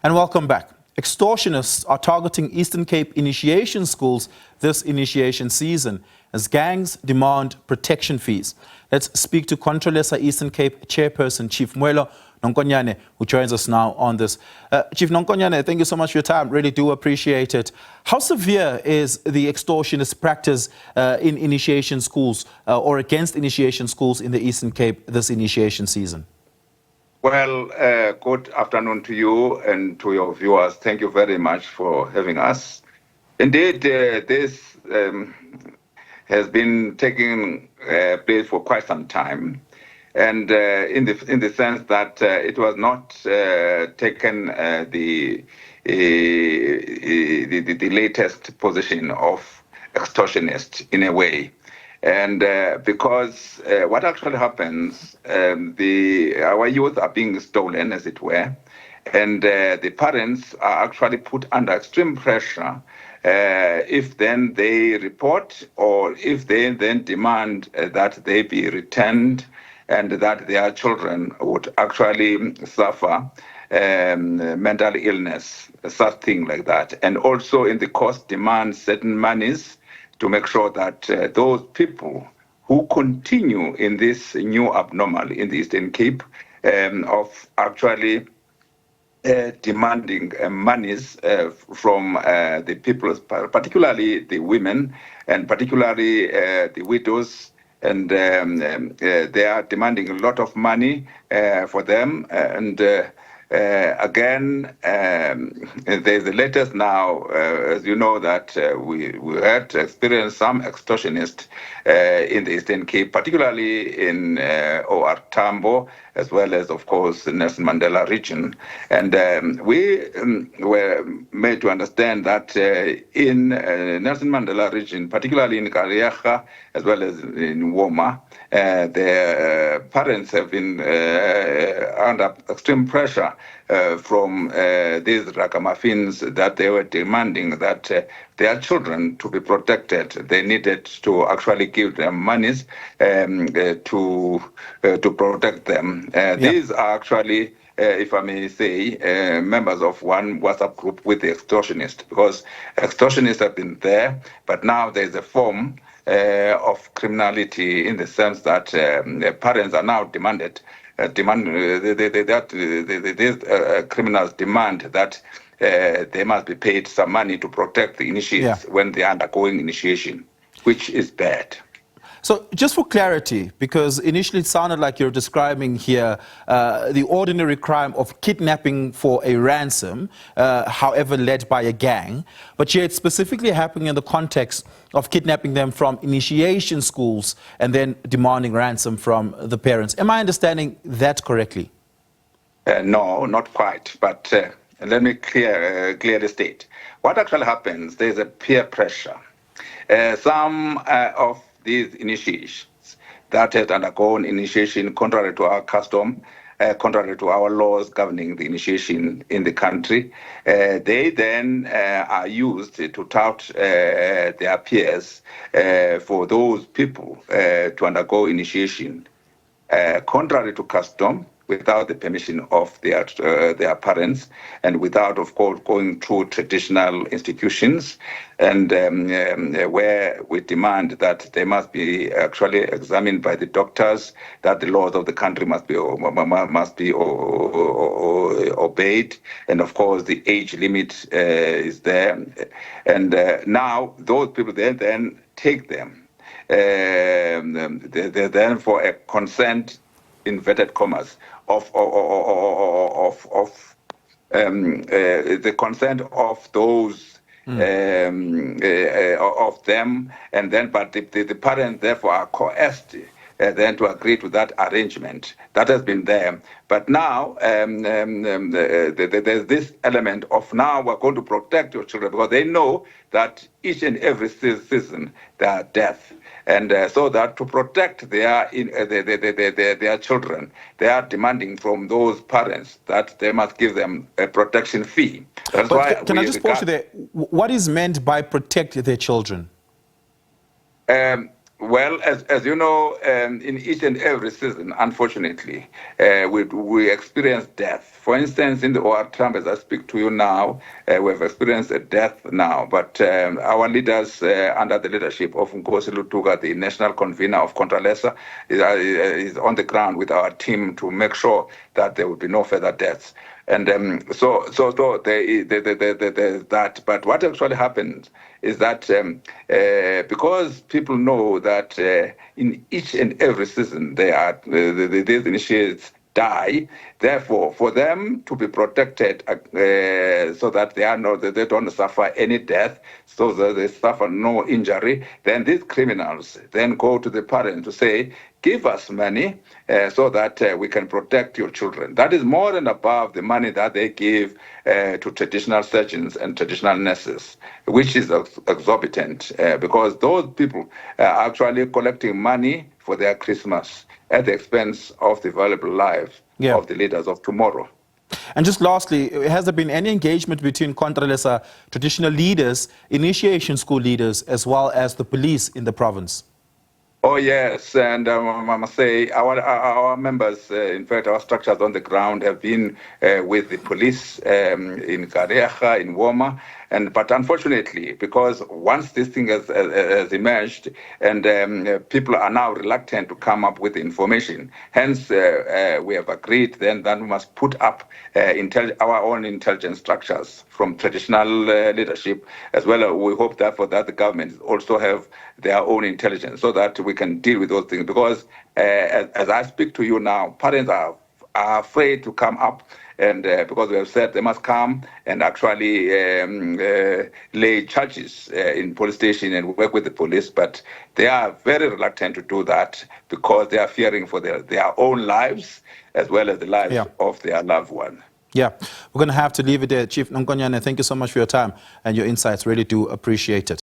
And welcome back. Extortionists are targeting Eastern Cape initiation schools this initiation season as gangs demand protection fees. Let's speak to CONTROLESA Eastern Cape Chairperson, Chief Mwelo Nonkonyane, who joins us now on this. Chief Nonkonyane, thank you so much for your time. Really do appreciate it. How severe is the extortionist practice in initiation schools or against initiation schools in the Eastern Cape this initiation season? Well, good afternoon to you and to your viewers. Thank you very much for having us. Indeed, this has been taking place for quite some time, and in the sense that it was not taken the latest position of extortionist in a way. And because what actually happens, our youth are being stolen, as it were, and the parents are actually put under extreme pressure if then they report or if they then demand that they be returned and that their children would actually suffer mental illness, such thing like that. And also in the course demand certain monies to make sure that those people who continue in this new abnormal in the Eastern Cape of actually demanding monies from the people, particularly the women and particularly the widows, and they are demanding a lot of money for them. And again, there's the latest now, as you know, that we had experienced some extortionists in the Eastern Cape, particularly in OR Tambo, as well as, of course, the Nelson Mandela region. And we were made to understand that in Nelson Mandela region, particularly in Kariaga, as well as in Woma, their parents have been under extreme pressure from these ragamuffins that they were demanding that their children to be protected. They needed to actually give them monies to protect them. These are actually, if I may say, members of one WhatsApp group with the extortionists, because extortionists have been there, but now there's a form of criminality in the sense that parents are now criminals demand that they must be paid some money to protect the initiates when they are undergoing initiation, which is bad. So just for clarity, because initially it sounded like you're describing here the ordinary crime of kidnapping for a ransom, however led by a gang, but here it's specifically happening in the context of kidnapping them from initiation schools and then demanding ransom from the parents. Am I understanding that correctly? No, not quite, but let me clearly state. What actually happens, there's a peer pressure. Some of these initiations that have undergone initiation contrary to our custom, contrary to our laws governing the initiation in the country, they then are used to tout their peers for those people to undergo initiation contrary to custom, without the permission of their parents, and without, of course, going through traditional institutions, and where we demand that they must be actually examined by the doctors, that the laws of the country must be obeyed, and of course the age limit is there, and now those people then take them. They're then for a consent, inverted commas, of the consent of those of them, and then but the parents therefore are coerced then to agree to that arrangement. That has been there. But now there's this element of now we're going to protect your children, because they know that each and every season there are deaths. And so that to protect their children, they are demanding from those parents that they must give them a protection fee. That's why can I just pause you there? What is meant by protect their children? Well, as you know, in each and every season, unfortunately, we experience death. For instance, in the OR Trump, as I speak to you now, we have experienced a death now. But our leaders, under the leadership of Nkosi Lutuga, the national convener of CONTROLESA, is on the ground with our team to make sure that there will be no further deaths. And so there's that. But what actually happens is that because people know that in each and every season these initiates die, therefore for them to be protected so that they don't suffer any death, so that they suffer no injury, then these criminals then go to the parent to say, give us money so that we can protect your children. That is more and above the money that they give to traditional surgeons and traditional nurses, which is exorbitant because those people are actually collecting money for their Christmas at the expense of the valuable life of the leaders of tomorrow. And just lastly, has there been any engagement between CONTROLESA traditional leaders, initiation school leaders, as well as the police in the province? Oh, yes, and I must say our members, in fact, our structures on the ground have been with the police in Kareha, in Woma, but unfortunately, because once this thing has emerged and people are now reluctant to come up with information, hence we have agreed then that we must put up our own intelligence structures from traditional leadership, as well. We hope that for that the government also have their own intelligence so that we can deal with those things. Because as I speak to you now, parents are afraid to come up, and because we have said they must come and actually lay charges in police station and work with the police, but they are very reluctant to do that because they are fearing for their own lives as well as the lives of their loved one. Yeah, we're going to have to leave it there. Chief Nonkonyane, thank you so much for your time and your insights. Really do appreciate it.